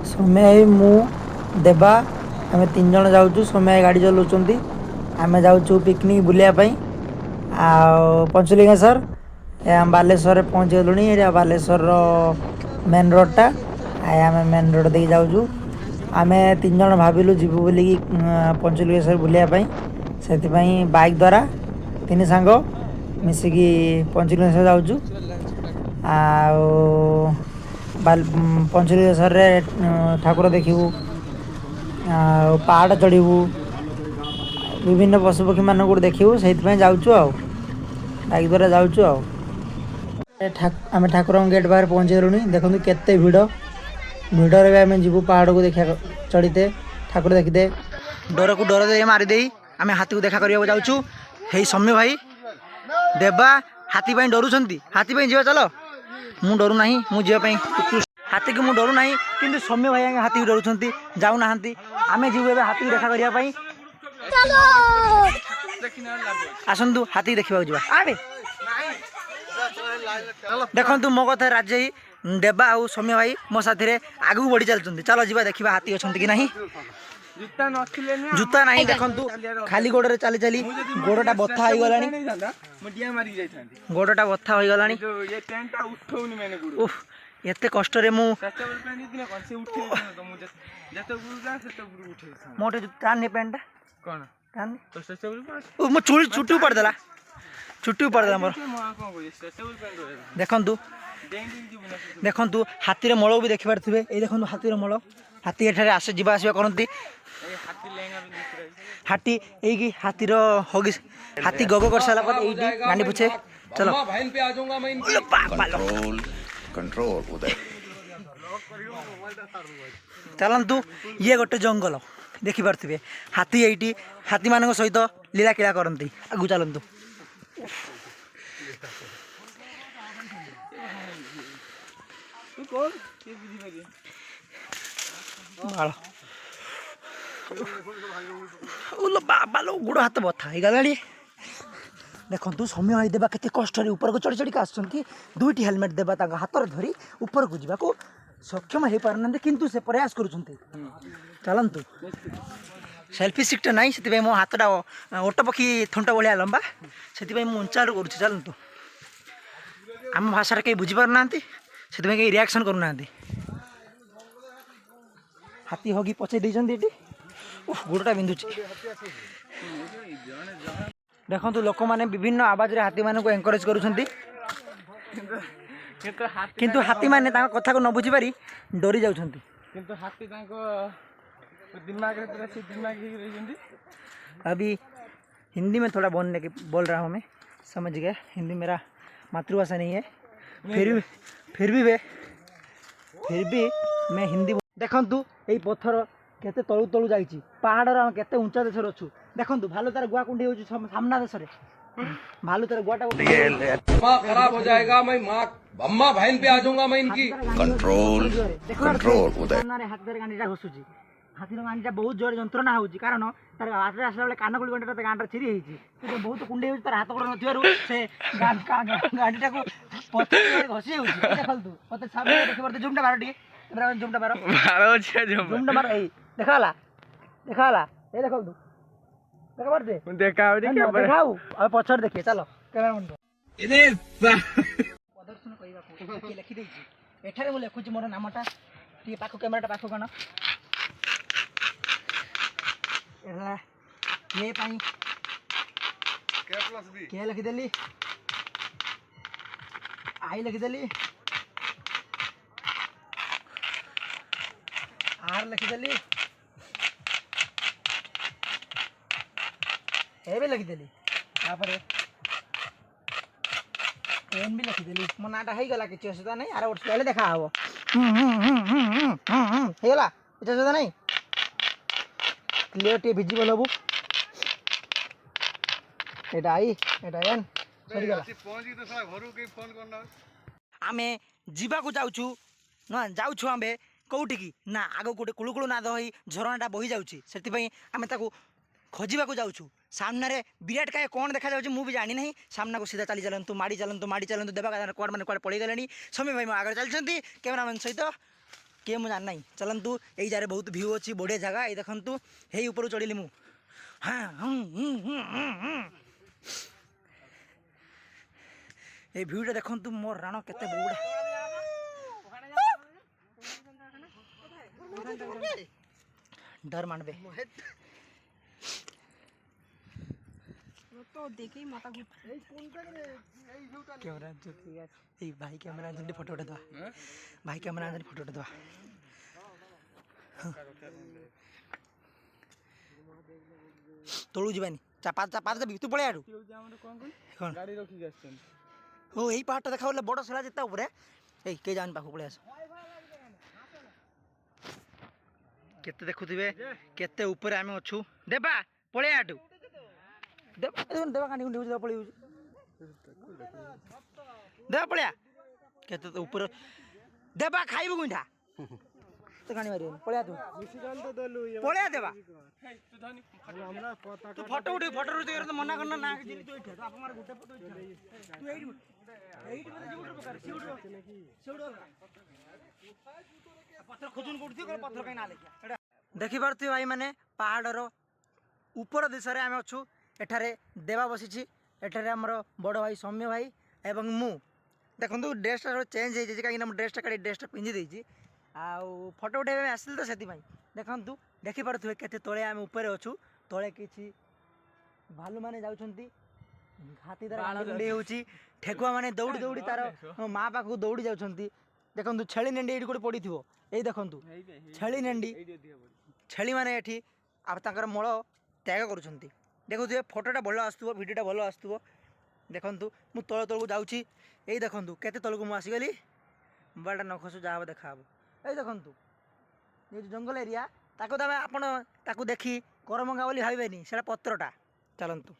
ସୌମ୍ୟ ଭାଇ ମୁଁ ଦେବା ଆମେ 3 ଜଣ ଯାଉଛୁ। ସୌମ୍ୟ ଭାଇ ଗାଡ଼ି ଚଲାଉଛନ୍ତି। ଆମେ ଯାଉଛୁ ପିକନିକ୍ ବୁଲିବା ପାଇଁ ଆଉ ପଞ୍ଚଲିଙ୍ଗେଶ୍ୱର। ଆମେ ବାଲେଶ୍ୱରରେ ପହଞ୍ଚିଗଲୁଣି। ଏଇଟା ବାଲେଶ୍ୱରର ମେନ୍ ରୋଡ଼ଟା। ଆମେ ମେନ୍ ରୋଡ଼ ଦେଇକି ଯାଉଛୁ। ଆମେ 3 ଜଣ ଭାବିଲୁ ଯିବୁ ବୋଲିକି ପଞ୍ଚଲିଙ୍ଗେଶ୍ୱର ବୁଲିବା ପାଇଁ। ସେଥିପାଇଁ ବାଇକ୍ ଦ୍ୱାରା 3 ସାଙ୍ଗ ମିଶିକି ପଞ୍ଚଲିଙ୍ଗେଶ୍ୱର ଯାଉଛୁ। ଆଉ ପଞ୍ଚଲିଙ୍ଗେଶ୍ୱରରେ ଠାକୁର ଦେଖିବୁ, ଆଉ ପାହାଡ଼ ଚଢ଼ିବୁ, ବିଭିନ୍ନ ପଶୁପକ୍ଷୀମାନଙ୍କୁ ଦେଖିବୁ। ସେଇଥିପାଇଁ ଯାଉଛୁ ଆଉ ବାଇକ୍ ଦ୍ୱାରା ଯାଉଛୁ ଆଉ। ଆମେ ଠାକୁରଙ୍କ ଗେଟ୍ ପାଖରେ ପହଞ୍ଚିଗଲୁଣି। ଦେଖନ୍ତୁ କେତେ ଭିଡ଼। ଭିଡ଼ରେ ବି ଆମେ ଯିବୁ ପାହାଡ଼କୁ ଦେଖିବା, ଚଢ଼ିତେ ଠାକୁର ଦେଖିତେ। ଡରକୁ ଡର ଦେଇ ମାରିଦେଇ ଆମେ ହାତୀକୁ ଦେଖା କରିବାକୁ ଯାଉଛୁ। ହେଇ ସୌମ୍ୟ ଭାଇ ଦେବା ହାତୀ ପାଇଁ ଡରୁଛନ୍ତି। ହାତୀ ପାଇଁ ଯିବା ଚାଲ। ମୁଁ ଡରୁ ନାହିଁ, ମୁଁ ଯିବା ପାଇଁ ହାତୀକୁ ମୁଁ ଡରୁ ନାହିଁ, କିନ୍ତୁ ସୌମ୍ୟ ଭାଇ ଆଜ୍ଞା ହାତୀକୁ ଡରୁଛନ୍ତି, ଯାଉନାହାନ୍ତି। ଆମେ ଯିବୁ ଏବେ ହାତୀକୁ ଦେଖା କରିବା ପାଇଁ। ଆସନ୍ତୁ ହାତୀ ଦେଖିବାକୁ ଯିବା। ଦେଖନ୍ତୁ ମୋ କଥା ରାଜି ହେଇ ଦେବା ଆଉ ସୌମ୍ୟ ଭାଇ ମୋ ସାଥିରେ ଆଗକୁ ବଢ଼ି ଚାଲିଛନ୍ତି। ଚାଲ ଯିବା ଦେଖିବା ହାତୀ ଅଛନ୍ତି କି ନାହିଁ। ଜୁତା ନାହିଁ, ଦେଖନ୍ତୁ ଖାଲି ଗୋଡ଼ରେ ଚାଲି ଚାଲି ଗୋଡ଼ଟା ବଥା ହେଇଗଲାଣି। ଗୋଡ଼ଟା ବଥା ହୋଇଗଲାଣି। ଏତେ କଷ୍ଟରେ ମୁଁ ମୋ ଟାଣି ପ୍ୟାଣ୍ଟଟା ମୋ ଚୁଟି ପଡ଼ିଦେଲା, ଚୁଟି ପଡ଼ିଦେଲା ମୋର। ଦେଖନ୍ତୁ ଦେଖନ୍ତୁ ହାତୀର ମଳ ବି ଦେଖିପାରୁଥିବେ। ଏଇ ଦେଖନ୍ତୁ ହାତୀର ମଳ। ହାତୀ ଏଠାରେ ଆସେ ଯିବା ଆସିବା କରନ୍ତି। ହାତୀ ଏଇକି ହାତୀର ହଗି ହାତୀ ଗଗ କରିସାରିଲା ପରେ ଏଇଠି ଗାଣ୍ଡି ପୁଛେ। ଚଲ ଚାଲନ୍ତୁ। ଇଏ ଗୋଟେ ଜଙ୍ଗଲ ଦେଖିପାରୁଥିବେ। ହାତୀ ଏଇଠି ହାତୀମାନଙ୍କ ସହିତ ଲୀଳା କ୍ରୀଡ଼ା କରନ୍ତି। ଆଗକୁ ଚାଲନ୍ତୁ। ଗୋଡ଼ ହାତ ବଥା ହେଇଗଲାଣି। ଦେଖନ୍ତୁ ସୌମ୍ୟ ଭାଇ ଦେବା କେତେ କଷ୍ଟରେ ଉପରକୁ ଚଢ଼ି ଚଢ଼ିକି ଆସୁଛନ୍ତି। 2ଟି ହେଲମେଟ୍ ଦେବା ତାଙ୍କ ହାତରେ ଧରି ଉପରକୁ ଯିବାକୁ ସକ୍ଷମ ହେଇପାରୁନାହାନ୍ତି, କିନ୍ତୁ ସେ ପ୍ରୟାସ କରୁଛନ୍ତି। ଚାଲନ୍ତୁ। ସେଲ୍ଫି ଷ୍ଟିକ୍ଟା ନାହିଁ, ସେଥିପାଇଁ ମୋ ହାତଟା ଓଟ ପକ୍ଷୀ ଥଣ୍ଟ ଭଳିଆ ଲମ୍ବା, ସେଥିପାଇଁ ମୁଁ ଉଞ୍ଚାରୁ କରୁଛି। ଚାଲନ୍ତୁ। ଆମ ଭାଷାରେ କେହି ବୁଝିପାରୁନାହାନ୍ତି, ସେଥିପାଇଁ କେହି ରିଆକ୍ସନ୍ କରୁନାହାନ୍ତି। ହାତୀ ହଗି ପଛେଇ ଦେଇଛନ୍ତି ଏଠି। ଗୋଡ଼ଟା ବିନ୍ଧୁଛି। ଦେଖନ୍ତୁ ଲୋକମାନେ ବିଭିନ୍ନ ଆବାଜରେ ହାତୀମାନଙ୍କୁ ଏନକରେଜ କରୁଛନ୍ତି, କିନ୍ତୁ ହାତୀମାନେ ତାଙ୍କ କଥାକୁ ନ ବୁଝିପାରି ଡରି ଯାଉଛନ୍ତି। କିନ୍ତୁ ହାତୀ ତାଙ୍କ दिमाग में अभी हिंदी में थोड़ा बोल रहा हूँ मैं, समझ गया। हिंदी मेरा मातृभाषा नहीं है, फिर भी मैं हिंदी। देखंतु यही पत्थर केते तलू तलू जाइछि। पहाड़ रा केते ऊंचा देशर अछु। देखंतु भालू तार गुआ कुंडी होछि सामना देशरे। भालू तार गुआटा खराब हो जाएगा। मैं मां अम्मा बहन पे आ जाऊंगा मैं इनकी। कंट्रोल उदय हाथ धरे गांडीटा घसुछि। हाथीर गांडीटा बहुत जोर जंत्रणा होछि, कारण तार हाथरे आसला बेले कानकुली गंडीटा तार गांडीटा चिरी हेछि। तो बहुत कुंडी होछि, तार हाथ गोड़ नथिबारु से गांडीटा को पत्थर घसी होछि। देखंतु पत्थर सामने देखि परते जुमटा बारो टिके जुमटा बारो जुमटा बारो एई देखाला ए देखंतु देखा परते देखाउ देखाउ अब पछर देखिए। चलो कैमरा मन इने प्रदर्शन करिबा को कि लिखि देछि। एठारे मु लेखुछि मोर नामटा टिके पाखो कैमराटा पाखो कनो एला ये पाई के प्लस बी के लिखि देली आई लिखि देली आर लिखि देली ए भी लिखि देली तापरे एन भी लिखि देली। मो नाटा हेई गला किछ असुविधा नहीं। आर वर्ष पहले देखा हबो हे गला किछ असुविधा नहीं। क्लियर टी विजिबल हबो एटा आई एटा एन सरी गला पहुंची तो साला घरु के फोन करना। आमे जीवा को जाउछु ना जाउछु आमे कोउठी की ना आगो कोटे कुळुकुळु नाद होई झरणाटा बही जाउछि। सेति पई आमे ताको खोजिबा को जाउछु। सामने रे विराट काय कोन देखा जाउछि मु भी जानि नहीं। सामना को सीधा चली चलंतु माडी चलंतु देबा का कोड माने कोड पळी गलेनी। समय भाई म आगर चलछंती कैमरामैन सहित किए मुझे जान नहीं चलतु यही जारे बहुत भ्यू अच्छी बढ़िया जगह ये देखु हे ऊपर चढ़ी मु हाँ ये भ्यूटा देखु मोर राण केते बड़ा डर मानबे तो देखी माता कैमरा भाई कैमरा फोटो उठा भाई कैमरा फोटो उठा तलू जानी चापा चापा देवी तू पड़े आड़ू गाड़ी रखी हो यही पहाड़ देखा बड़ शिला जिता ऊपर के जान पाख पड़े आस केते देखुथिबे केते ऊपर आमे अछु देबा पळे आटू देबा देबा कानी गुंडी देबा पळे देबा पळे केते तो ऊपर देबा खाइबो गुंडा तो कानी मारियो पळे तू पळे देबा तू फोटो उठी फोटो उठी तो मना करना ना जिनी तू इठे तो आप मार गुटे फोटो इठे तू एइट मते जुडर प्रकार सिउडो पत्थर खोजुन पड़ती पत्थर कहीं ना लेकिन देखी पार्थ भाई मैंने पहाड़र ऊपर दिशा आम अच्छू एठारे देवा बसी एठारे आमर बड़ भाई सौम्य भाई एवं मु देखो ड्रेसटा चेंज हो कहीं ड्रेसटा काढ़ी ड्रेसटा पिंधि देती आउ फोटो उठाई आसिल तो से देखु देखी पारे के तले आम ऊपर अच्छू तले कि भालू मैंने जाऊँगी हाथी द्वारा गुंडी हो ठेकुआ मैंने दौड़ी दौड़ी तार माँ पाखक दौड़ी जाऊँगी देखो छेली नेंडी ये गोटे पड़ी थो यही देखु छेली नेंडी छेली मैंने ये आर मल त्याग कर देखुए फोटोटा भल आसुव भिडियोटा भल आसुव देखु मु तल तलू जाऊँगी यही देखु केते तलक मुझे आसीगली बाटा न खसु जहाँ देखा ये देखु ये जंगल एरिया ताको आप देखी करमंगा बोली भावेनि से पत्रटा चलतु।